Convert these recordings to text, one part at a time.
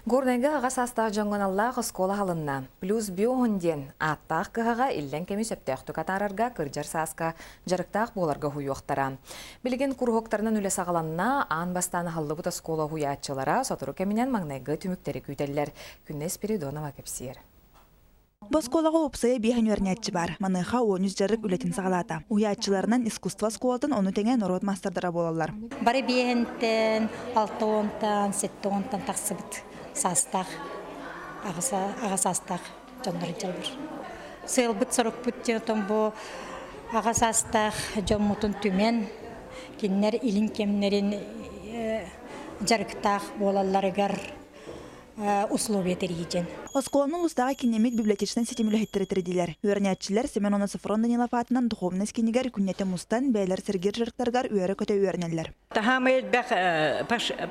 Горнайга ағас астағы жоңғаналлағы скола халынна. Плюс биоғынден аттақ кығаға иллен кемі сөптіқту катарарға кыржар сасқа жарықтақ боларға хуйуқтара. Білген күрғоқтарынан үлі сағаланна аң бастаны халлы бұта скола хуячылара сотыру кемінен маңнайғы түміктері күйтелілер. Күннес Передонова кепсер. Босколага опсая бихан өрнятчы бар. Маныха 13 жарык үлетін сағалата. Уячыларынан искусство сколатын оны теңе народ мастардара болалар. Бары бихентен, 6-10-тан, 7-10-тан тақсыбыт састақ, аға састақ жондары жалбыр. Сылбыт сұрық бүттен бұ аға састақ жоммутын түмен, кеннер илин кемнерін жарықтақ болаларығар условия терейден. Осколанын устаға кинемит библиотечнен сетемілі хеттеретері дейлер. Өрнятчылар Семенона Сафрон Данилов атынан духовный скинигер күннеті мустан бәйлер сергер жарықтаргар үйәрі көте үйәрнелер. Тахамы әлбәқ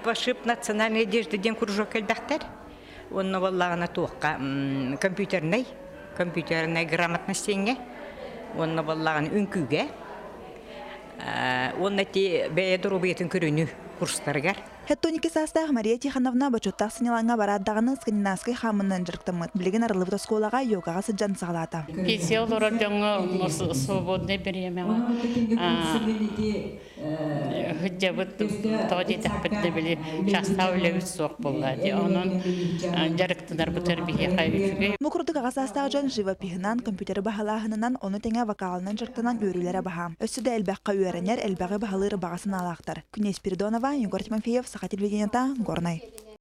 пашып национальный одеждеден кружок әлбәқтер. Оны валлағына туыққа компьютерной грамотностенге. Оны валлағын үнкуге. Оны те бәйеді робетін көріні курстаргар. Хеттоники састағы Мария Тихановна бачоттақ сынелаңа бараддағыны скандинавской хамынан жарықтымыд. Білген арылы бұта сколаға йогаға сыджан сағалата. Пенсия олар жаңы свободный беремеға. Хүджабыт тоғды тәпітті білі шаста өлегіс соқ болады. Оның жарықтыдар бұтыр біге қайбешіге. Мұқырдық аға састағы жан жива пихынан, компьютері бағалағынынан, оны теңе вокалынан жарықтынан өрілері баға. Өссіді әлбәққа өрінер, әлбәғі бағалыры бағасын алақтар. Күнес Передонова, Егор Тимофеев, Саха телевидениета, Горнай.